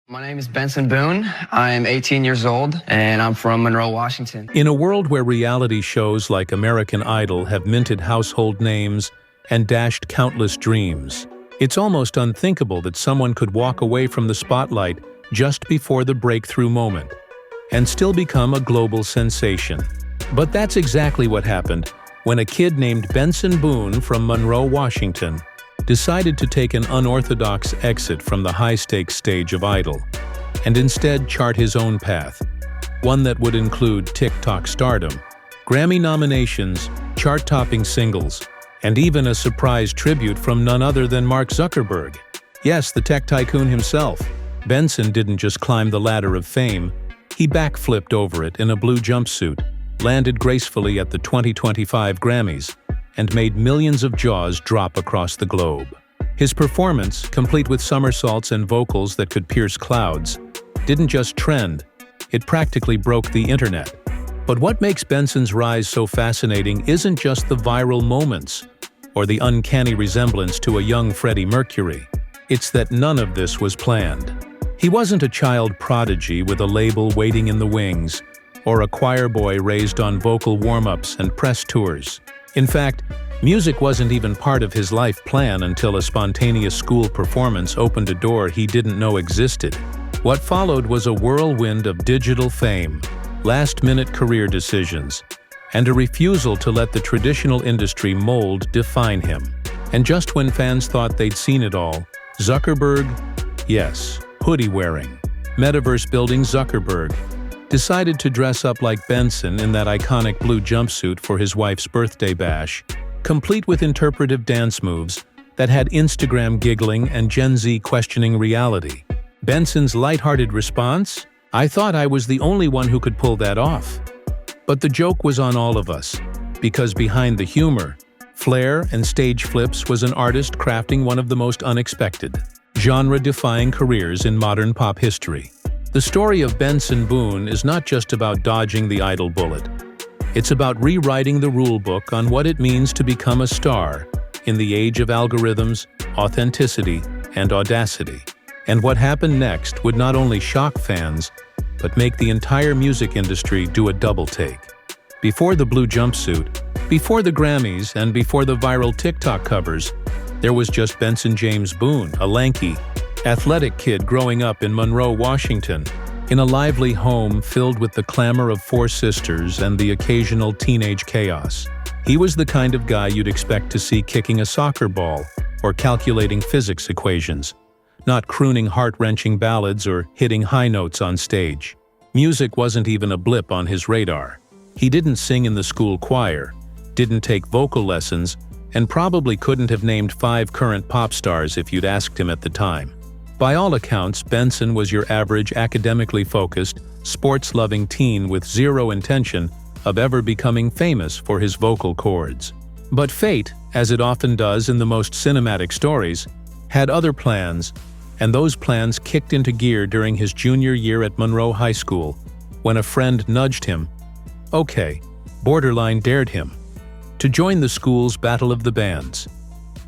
My name is Benson Boone. I'm 18 years old, and I'm from Monroe, Washington. In a world where reality shows like American Idol have minted household names and dashed countless dreams, it's almost unthinkable that someone could walk away from the spotlight just before the breakthrough moment and still become a global sensation. But that's exactly what happened when a kid named Benson Boone from Monroe, Washington, decided to take an unorthodox exit from the high-stakes stage of Idol and instead chart his own path, one that would include TikTok stardom, Grammy nominations, chart-topping singles, and even a surprise tribute from none other than Mark Zuckerberg. Yes, the tech tycoon himself. Benson didn't just climb the ladder of fame, he backflipped over it in a blue jumpsuit, landed gracefully at the 2025 Grammys, and made millions of jaws drop across the globe. His performance, complete with somersaults and vocals that could pierce clouds, didn't just trend, it practically broke the internet. But what makes Benson's rise so fascinating isn't just the viral moments or the uncanny resemblance to a young Freddie Mercury. It's that none of this was planned. He wasn't a child prodigy with a label waiting in the wings, or a choir boy raised on vocal warm-ups and press tours. In fact, music wasn't even part of his life plan until a spontaneous school performance opened a door he didn't know existed. What followed was a whirlwind of digital fame, last-minute career decisions, and a refusal to let the traditional industry mold define him. And just when fans thought they'd seen it all, Zuckerberg, yes, hoodie-wearing, metaverse-building Zuckerberg, decided to dress up like Benson in that iconic blue jumpsuit for his wife's birthday bash, complete with interpretive dance moves that had Instagram giggling and Gen Z questioning reality. Benson's lighthearted response? "I thought I was the only one who could pull that off." But the joke was on all of us, because behind the humor, flair, and stage flips was an artist crafting one of the most unexpected, genre-defying careers in modern pop history. The story of Benson Boone is not just about dodging the Idol bullet. It's about rewriting the rulebook on what it means to become a star in the age of algorithms, authenticity, and audacity. And what happened next would not only shock fans, but make the entire music industry do a double take. Before the blue jumpsuit, before the Grammys, and before the viral TikTok covers, there was just Benson James Boone, a lanky, athletic kid growing up in Monroe, Washington, in a lively home filled with the clamor of four sisters and the occasional teenage chaos. He was the kind of guy you'd expect to see kicking a soccer ball or calculating physics equations, not crooning heart-wrenching ballads or hitting high notes on stage. Music wasn't even a blip on his radar. He didn't sing in the school choir, didn't take vocal lessons, and probably couldn't have named 5 current pop stars if you'd asked him at the time. By all accounts, Benson was your average academically focused, sports-loving teen with zero intention of ever becoming famous for his vocal cords. But fate, as it often does in the most cinematic stories, had other plans, and those plans kicked into gear during his junior year at Monroe High School, when a friend nudged him, borderline dared him, to join the school's Battle of the Bands.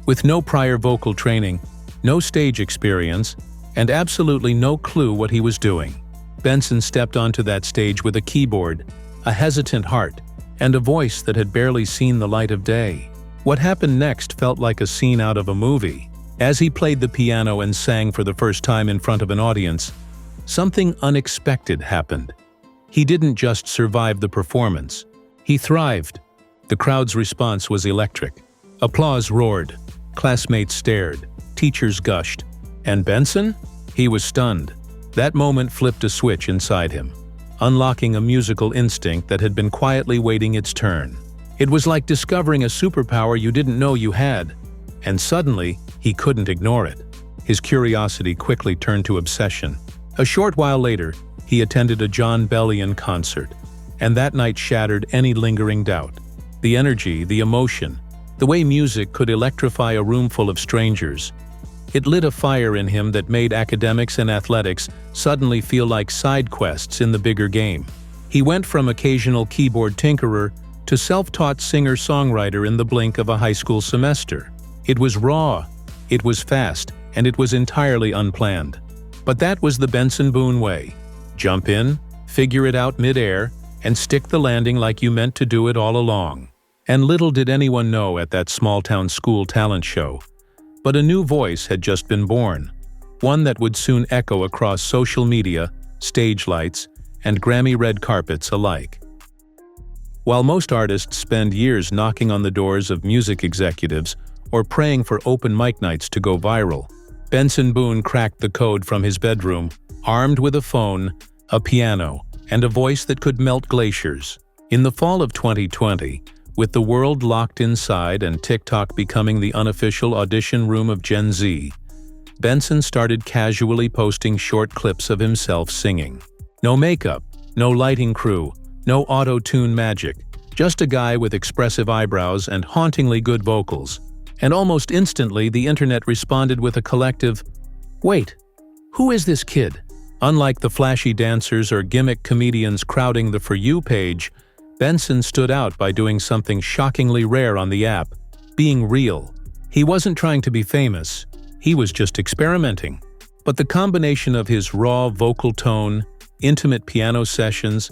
With no prior vocal training, no stage experience, and absolutely no clue what he was doing, Benson stepped onto that stage with a keyboard, a hesitant heart, and a voice that had barely seen the light of day. What happened next felt like a scene out of a movie. As he played the piano and sang for the first time in front of an audience, something unexpected happened. He didn't just survive the performance, he thrived. The crowd's response was electric. Applause roared, classmates stared, teachers gushed. And Benson? He was stunned. That moment flipped a switch inside him, unlocking a musical instinct that had been quietly waiting its turn. It was like discovering a superpower you didn't know you had, and suddenly, he couldn't ignore it. His curiosity quickly turned to obsession. A short while later, he attended a John Bellion concert, and that night shattered any lingering doubt. The energy, the emotion, the way music could electrify a room full of strangers. It lit a fire in him that made academics and athletics suddenly feel like side quests in the bigger game. He went from occasional keyboard tinkerer to self-taught singer-songwriter in the blink of a high school semester. It was raw, it was fast, and it was entirely unplanned. But that was the Benson Boone way. Jump in, figure it out mid-air, and stick the landing like you meant to do it all along. And little did anyone know at that small-town school talent show. But a new voice had just been born, one that would soon echo across social media, stage lights, and Grammy red carpets alike. While most artists spend years knocking on the doors of music executives or praying for open mic nights to go viral, Benson Boone cracked the code from his bedroom, armed with a phone, a piano, and a voice that could melt glaciers. In the fall of 2020, with the world locked inside and TikTok becoming the unofficial audition room of Gen Z, Benson started casually posting short clips of himself singing. No makeup, no lighting crew, no auto-tune magic, just a guy with expressive eyebrows and hauntingly good vocals. And almost instantly, the internet responded with a collective, "Wait, who is this kid?" Unlike the flashy dancers or gimmick comedians crowding the For You page, Benson stood out by doing something shockingly rare on the app: being real. He wasn't trying to be famous, he was just experimenting. But the combination of his raw vocal tone, intimate piano sessions,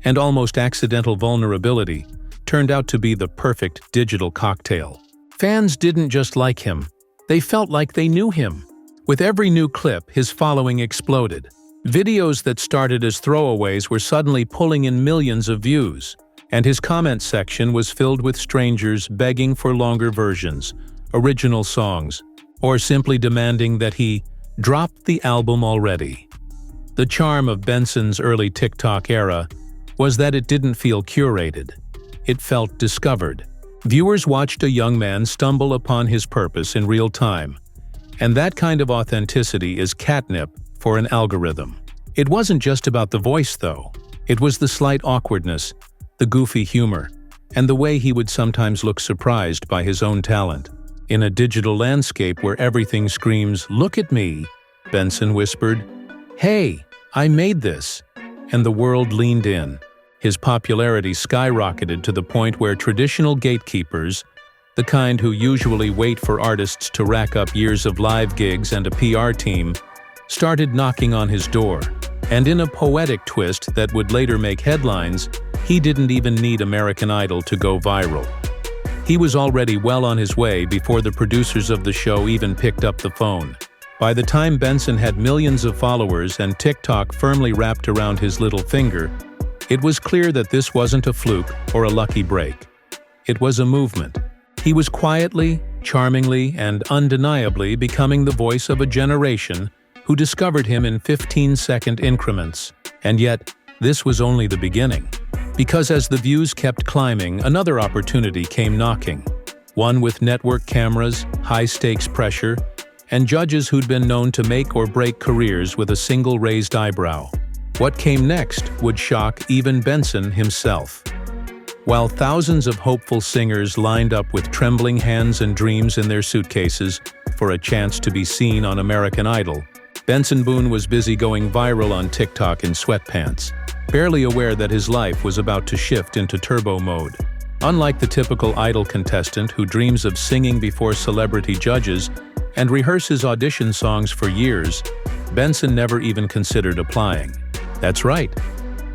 and almost accidental vulnerability turned out to be the perfect digital cocktail. Fans didn't just like him, they felt like they knew him. With every new clip, his following exploded. Videos that started as throwaways were suddenly pulling in millions of views, and his comment section was filled with strangers begging for longer versions, original songs, or simply demanding that he drop the album already. The charm of Benson's early TikTok era was that it didn't feel curated. It felt discovered. Viewers watched a young man stumble upon his purpose in real time. And that kind of authenticity is catnip for an algorithm. It wasn't just about the voice, though. It was the slight awkwardness, the goofy humor, and the way he would sometimes look surprised by his own talent. In a digital landscape where everything screams, "Look at me," Benson whispered, "Hey, I made this," and the world leaned in. His popularity skyrocketed to the point where traditional gatekeepers, the kind who usually wait for artists to rack up years of live gigs and a PR team, started knocking on his door. And in a poetic twist that would later make headlines, he didn't even need American Idol to go viral. He was already well on his way before the producers of the show even picked up the phone. By the time Benson had millions of followers and TikTok firmly wrapped around his little finger, it was clear that this wasn't a fluke or a lucky break. It was a movement. He was quietly, charmingly, and undeniably becoming the voice of a generation who discovered him in 15-second increments. And yet, this was only the beginning. Because as the views kept climbing, another opportunity came knocking. One with network cameras, high-stakes pressure, and judges who'd been known to make or break careers with a single raised eyebrow. What came next would shock even Benson himself. While thousands of hopeful singers lined up with trembling hands and dreams in their suitcases for a chance to be seen on American Idol, Benson Boone was busy going viral on TikTok in sweatpants, barely aware that his life was about to shift into turbo mode. Unlike the typical Idol contestant who dreams of singing before celebrity judges and rehearses audition songs for years, Benson never even considered applying. That's right.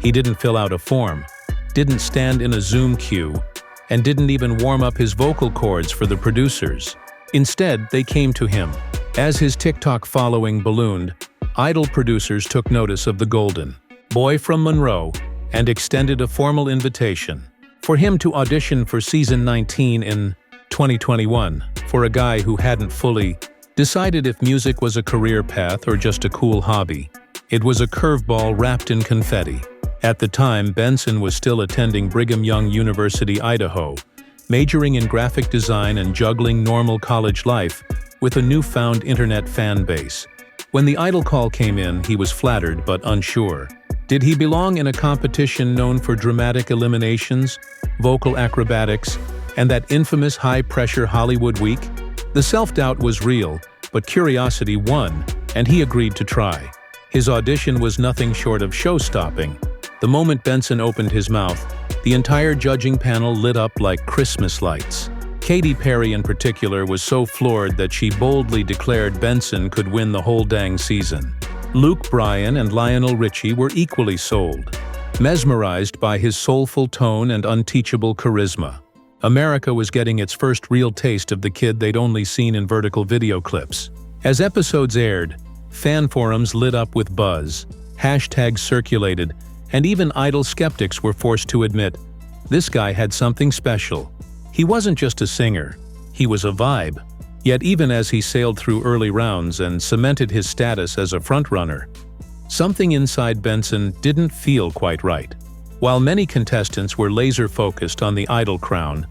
He didn't fill out a form, didn't stand in a Zoom queue, and didn't even warm up his vocal cords for the producers. Instead, they came to him. As his TikTok following ballooned, Idol producers took notice of the golden boy from Monroe and extended a formal invitation for him to audition for season 19 in 2021 for a guy who hadn't fully decided if music was a career path or just a cool hobby. It was a curveball wrapped in confetti. At the time, Benson was still attending Brigham Young University, Idaho, majoring in graphic design and juggling normal college life with a newfound internet fan base. When the Idol call came in, he was flattered but unsure. Did he belong in a competition known for dramatic eliminations, vocal acrobatics, and that infamous high-pressure Hollywood week? The self-doubt was real, but curiosity won, and he agreed to try. His audition was nothing short of show-stopping. The moment Benson opened his mouth, the entire judging panel lit up like Christmas lights. Katy Perry in particular was so floored that she boldly declared Benson could win the whole dang season. Luke Bryan and Lionel Richie were equally sold, mesmerized by his soulful tone and unteachable charisma. America was getting its first real taste of the kid they'd only seen in vertical video clips. As episodes aired, fan forums lit up with buzz, hashtags circulated, and even Idol skeptics were forced to admit, this guy had something special. He wasn't just a singer, he was a vibe. Yet even as he sailed through early rounds and cemented his status as a frontrunner, something inside Benson didn't feel quite right. While many contestants were laser-focused on the Idol crown,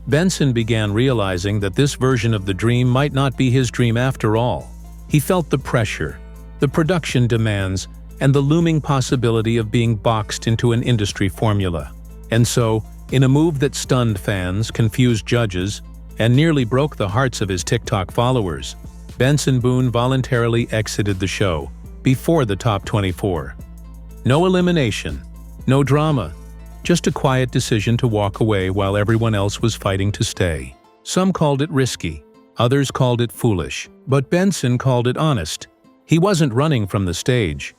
Benson began realizing that this version of the dream might not be his dream after all. He felt the pressure, the production demands, and the looming possibility of being boxed into an industry formula. And so, in a move that stunned fans, confused judges, and nearly broke the hearts of his TikTok followers, Benson Boone voluntarily exited the show before the top 24. No elimination, no drama, just a quiet decision to walk away while everyone else was fighting to stay. Some called it risky, others called it foolish, but Benson called it honest. He wasn't running from the stage.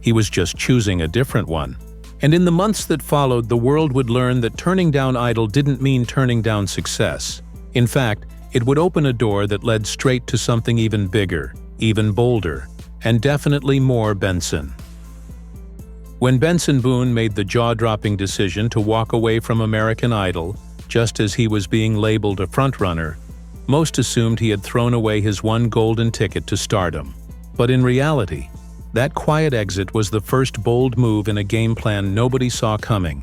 He was just choosing a different one. And in the months that followed, the world would learn that turning down Idol didn't mean turning down success. In fact, it would open a door that led straight to something even bigger, even bolder, and definitely more Benson. When Benson Boone made the jaw-dropping decision to walk away from American Idol, just as he was being labeled a frontrunner, most assumed he had thrown away his one golden ticket to stardom. But in reality, that quiet exit was the first bold move in a game plan nobody saw coming,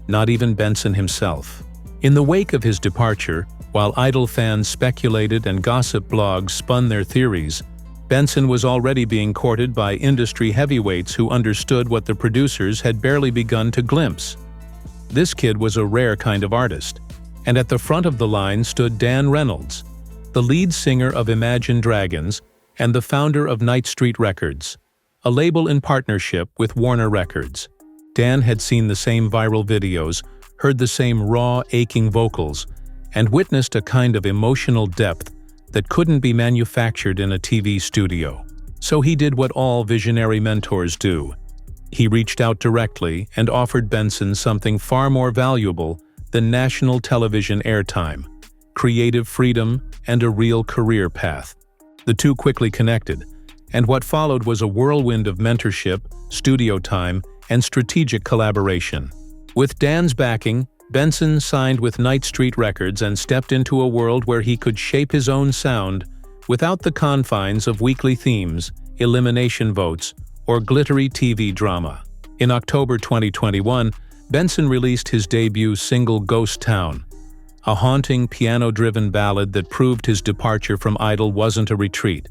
not even Benson himself. In the wake of his departure, while Idol fans speculated and gossip blogs spun their theories, Benson was already being courted by industry heavyweights who understood what the producers had barely begun to glimpse. This kid was a rare kind of artist, and at the front of the line stood Dan Reynolds, the lead singer of Imagine Dragons and the founder of Night Street Records, a label in partnership with Warner Records. Dan had seen the same viral videos, heard the same raw, aching vocals, and witnessed a kind of emotional depth that couldn't be manufactured in a TV studio. So he did what all visionary mentors do. He reached out directly and offered Benson something far more valuable than national television airtime: creative freedom and a real career path. The two quickly connected, and what followed was a whirlwind of mentorship, studio time, and strategic collaboration. With Dan's backing, Benson signed with Night Street Records and stepped into a world where he could shape his own sound without the confines of weekly themes, elimination votes, or glittery TV drama. In October 2021, Benson released his debut single Ghost Town, a haunting piano-driven ballad that proved his departure from Idol wasn't a retreat.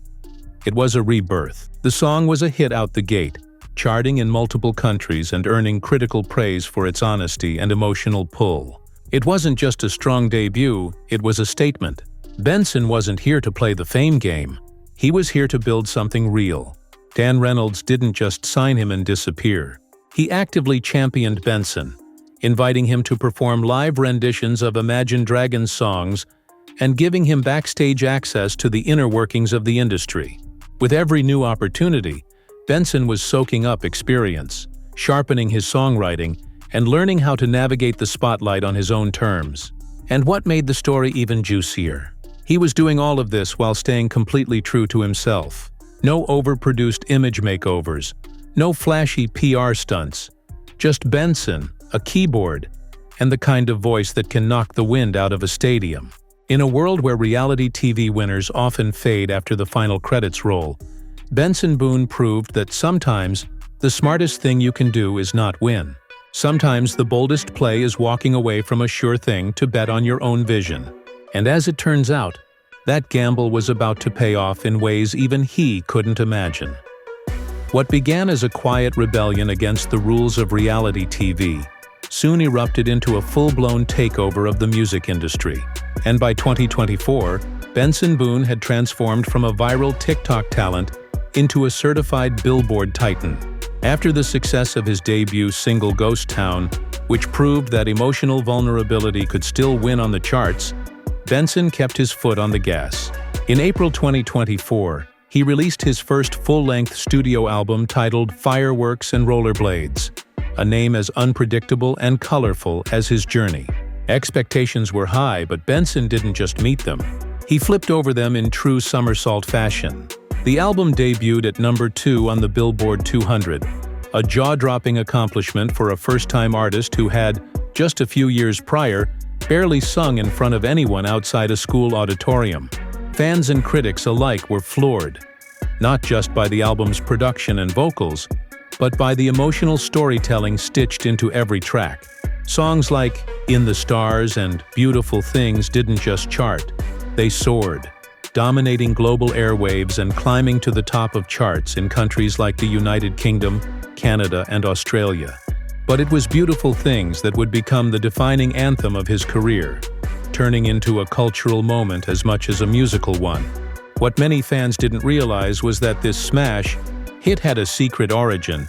It was a rebirth. The song was a hit out the gate, charting in multiple countries and earning critical praise for its honesty and emotional pull. It wasn't just a strong debut, it was a statement. Benson wasn't here to play the fame game. He was here to build something real. Dan Reynolds didn't just sign him and disappear. He actively championed Benson, inviting him to perform live renditions of Imagine Dragons songs and giving him backstage access to the inner workings of the industry. With every new opportunity, Benson was soaking up experience, sharpening his songwriting, and learning how to navigate the spotlight on his own terms. And what made the story even juicier? He was doing all of this while staying completely true to himself. No overproduced image makeovers, no flashy PR stunts, just Benson, a keyboard, and the kind of voice that can knock the wind out of a stadium. In a world where reality TV winners often fade after the final credits roll, Benson Boone proved that sometimes the smartest thing you can do is not win. Sometimes the boldest play is walking away from a sure thing to bet on your own vision. And as it turns out, that gamble was about to pay off in ways even he couldn't imagine. What began as a quiet rebellion against the rules of reality TV soon erupted into a full-blown takeover of the music industry. And by 2024, Benson Boone had transformed from a viral TikTok talent into a certified Billboard titan. After the success of his debut single Ghost Town, which proved that emotional vulnerability could still win on the charts, Benson kept his foot on the gas. In April 2024, he released his first full-length studio album titled Fireworks and Rollerblades, a name as unpredictable and colorful as his journey. Expectations were high, but Benson didn't just meet them. He flipped over them in true somersault fashion. The album debuted at number 2 on the Billboard 200, a jaw-dropping accomplishment for a first-time artist who had, just a few years prior, barely sung in front of anyone outside a school auditorium. Fans and critics alike were floored, not just by the album's production and vocals, but by the emotional storytelling stitched into every track. Songs like In the Stars and Beautiful Things didn't just chart, they soared, dominating global airwaves and climbing to the top of charts in countries like the United Kingdom, Canada, and Australia. But it was Beautiful Things that would become the defining anthem of his career, turning into a cultural moment as much as a musical one. What many fans didn't realize was that this smash hit had a secret origin.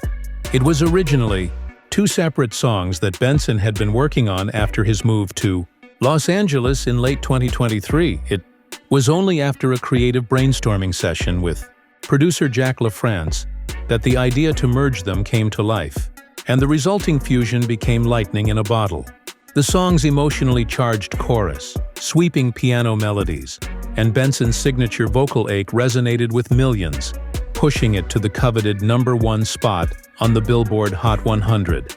It was originally 2 separate songs that Benson had been working on after his move to Los Angeles in late 2023. It was only after a creative brainstorming session with producer Jack LaFrance that the idea to merge them came to life, and the resulting fusion became lightning in a bottle. The song's emotionally charged chorus, sweeping piano melodies, and Benson's signature vocal ache resonated with millions, pushing it to the coveted number 1 spot on the Billboard Hot 100,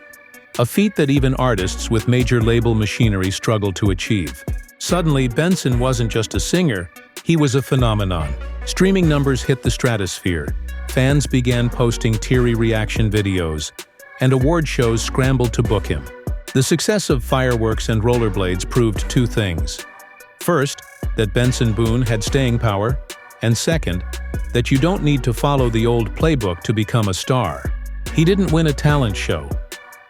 a feat that even artists with major label machinery struggled to achieve. Suddenly, Benson wasn't just a singer, he was a phenomenon. Streaming numbers hit the stratosphere, fans began posting teary reaction videos, and award shows scrambled to book him. The success of Fireworks and Rollerblades proved 2 things. First, that Benson Boone had staying power, and second, that you don't need to follow the old playbook to become a star. He didn't win a talent show,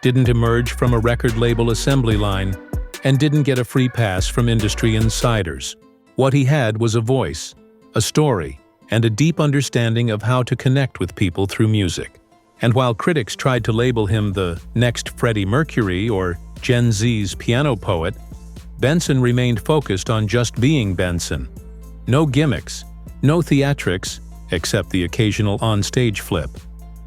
didn't emerge from a record label assembly line, and didn't get a free pass from industry insiders. What he had was a voice, a story, and a deep understanding of how to connect with people through music. And while critics tried to label him the next Freddie Mercury or Gen Z's piano poet, Benson remained focused on just being Benson. No gimmicks, no theatrics, except the occasional on-stage flip,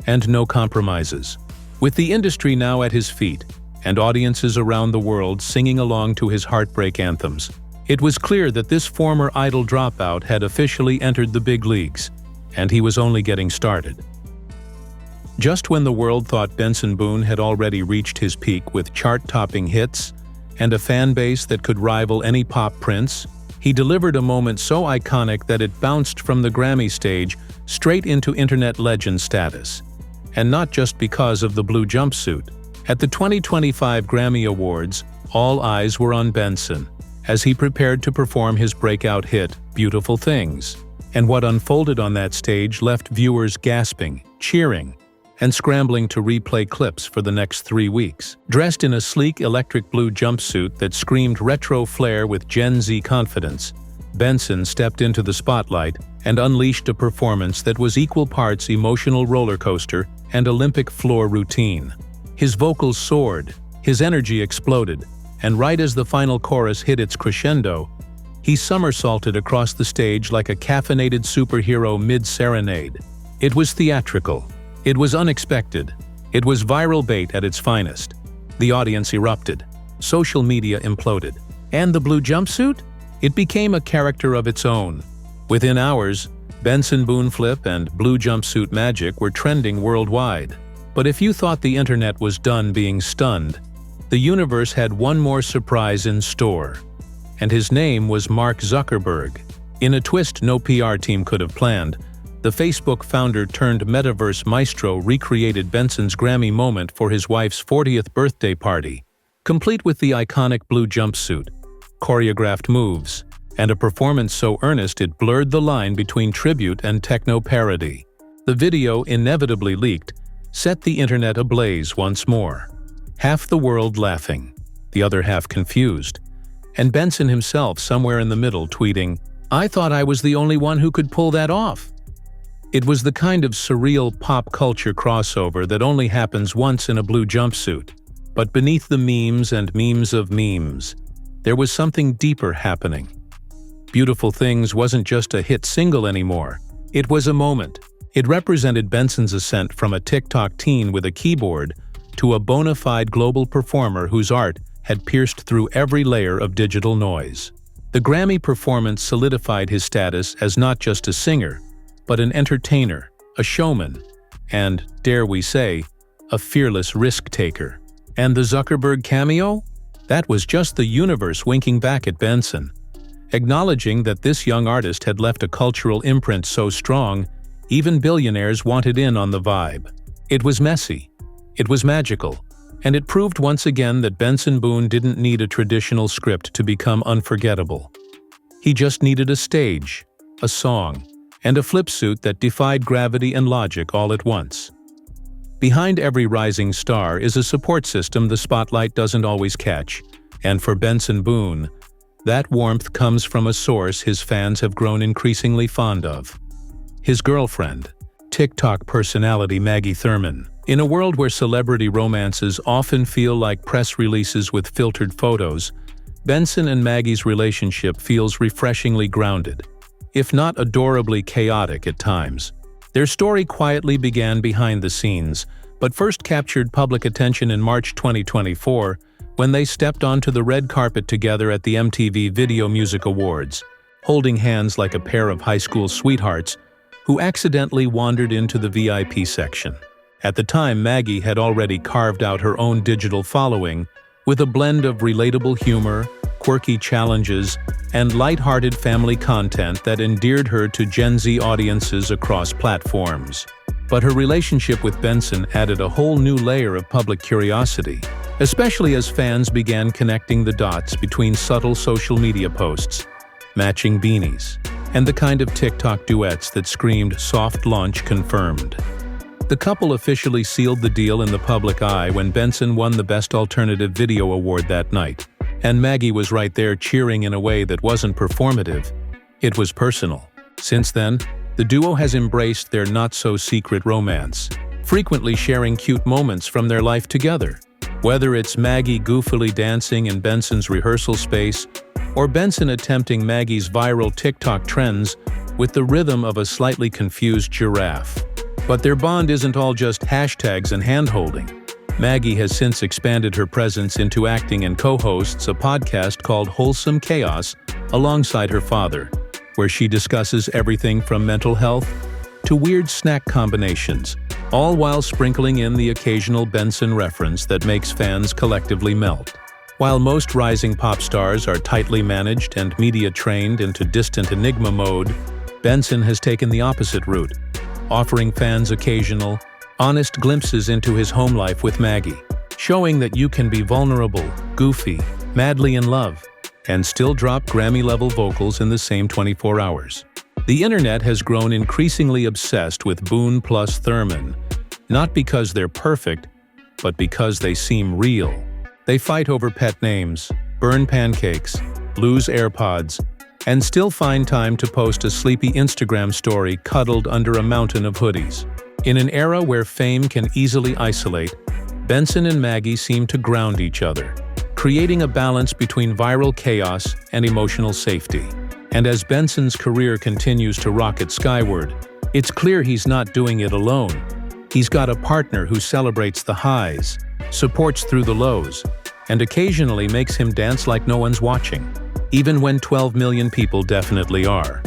and no compromises. With the industry now at his feet, and audiences around the world singing along to his heartbreak anthems, it was clear that this former Idol dropout had officially entered the big leagues, and he was only getting started. Just when the world thought Benson Boone had already reached his peak with chart-topping hits and a fan base that could rival any pop prince, he delivered a moment so iconic that it bounced from the Grammy stage straight into internet legend status. And not just because of the blue jumpsuit. At the 2025 Grammy Awards, all eyes were on Benson as he prepared to perform his breakout hit, Beautiful Things. And what unfolded on that stage left viewers gasping, cheering, and scrambling to replay clips for the next 3 weeks. Dressed in a sleek electric blue jumpsuit that screamed retro flair with Gen Z confidence, Benson stepped into the spotlight and unleashed a performance that was equal parts emotional roller coaster and Olympic floor routine. His vocals soared, his energy exploded, and right as the final chorus hit its crescendo, he somersaulted across the stage like a caffeinated superhero mid-serenade. It was theatrical. It was unexpected. It was viral bait at its finest. The audience erupted. Social media imploded. And the blue jumpsuit? It became a character of its own. Within hours, Benson Boone Flip and blue jumpsuit magic were trending worldwide. But if you thought the internet was done being stunned, the universe had one more surprise in store. And his name was Mark Zuckerberg. In a twist no PR team could have planned, the Facebook founder turned metaverse maestro recreated Benson's Grammy moment for his wife's 40th birthday party, complete with the iconic blue jumpsuit, choreographed moves, and a performance so earnest it blurred the line between tribute and techno parody. The video, inevitably leaked, set the internet ablaze once more. Half the world laughing, the other half confused, and Benson himself somewhere in the middle tweeting, "I thought I was the only one who could pull that off." It was the kind of surreal pop culture crossover that only happens once in a blue jumpsuit. But beneath the memes and memes of memes, there was something deeper happening. Beautiful Things wasn't just a hit single anymore. It was a moment. It represented Benson's ascent from a TikTok teen with a keyboard to a bona fide global performer whose art had pierced through every layer of digital noise. The Grammy performance solidified his status as not just a singer, but an entertainer, a showman, and, dare we say, a fearless risk-taker. And the Zuckerberg cameo? That was just the universe winking back at Benson, acknowledging that this young artist had left a cultural imprint so strong, even billionaires wanted in on the vibe. It was messy. It was magical. And it proved once again that Benson Boone didn't need a traditional script to become unforgettable. He just needed a stage, a song, and a flipsuit that defied gravity and logic all at once. Behind every rising star is a support system the spotlight doesn't always catch, and for Benson Boone, that warmth comes from a source his fans have grown increasingly fond of: his girlfriend, TikTok personality Maggie Thurman. In a world where celebrity romances often feel like press releases with filtered photos, Benson and Maggie's relationship feels refreshingly grounded, if not adorably chaotic at times. Their story quietly began behind the scenes, but first captured public attention in March 2024 when they stepped onto the red carpet together at the MTV Video Music Awards, holding hands like a pair of high school sweethearts who accidentally wandered into the VIP section. At the time, Maggie had already carved out her own digital following with a blend of relatable humor, quirky challenges, and lighthearted family content that endeared her to Gen Z audiences across platforms. But her relationship with Benson added a whole new layer of public curiosity, especially as fans began connecting the dots between subtle social media posts, matching beanies, and the kind of TikTok duets that screamed "soft launch confirmed." The couple officially sealed the deal in the public eye when Benson won the Best Alternative Video Award that night, and Maggie was right there cheering in a way that wasn't performative. It was personal. Since then, the duo has embraced their not-so-secret romance, frequently sharing cute moments from their life together. Whether it's Maggie goofily dancing in Benson's rehearsal space, or Benson attempting Maggie's viral TikTok trends with the rhythm of a slightly confused giraffe. But their bond isn't all just hashtags and hand-holding. Maggie has since expanded her presence into acting and co-hosts a podcast called Wholesome Chaos alongside her father, where she discusses everything from mental health to weird snack combinations, all while sprinkling in the occasional Benson reference that makes fans collectively melt. While most rising pop stars are tightly managed and media-trained into distant enigma mode, Benson has taken the opposite route, offering fans occasional, honest glimpses into his home life with Maggie, showing that you can be vulnerable, goofy, madly in love, and still drop Grammy-level vocals in the same 24 hours. The internet has grown increasingly obsessed with Boone plus Thurman, not because they're perfect, but because they seem real. They fight over pet names, burn pancakes, lose AirPods, and still find time to post a sleepy Instagram story cuddled under a mountain of hoodies. In an era where fame can easily isolate, Benson and Maggie seem to ground each other, creating a balance between viral chaos and emotional safety. And as Benson's career continues to rocket skyward, it's clear he's not doing it alone. He's got a partner who celebrates the highs, supports through the lows, and occasionally makes him dance like no one's watching, even when 12 million people definitely are.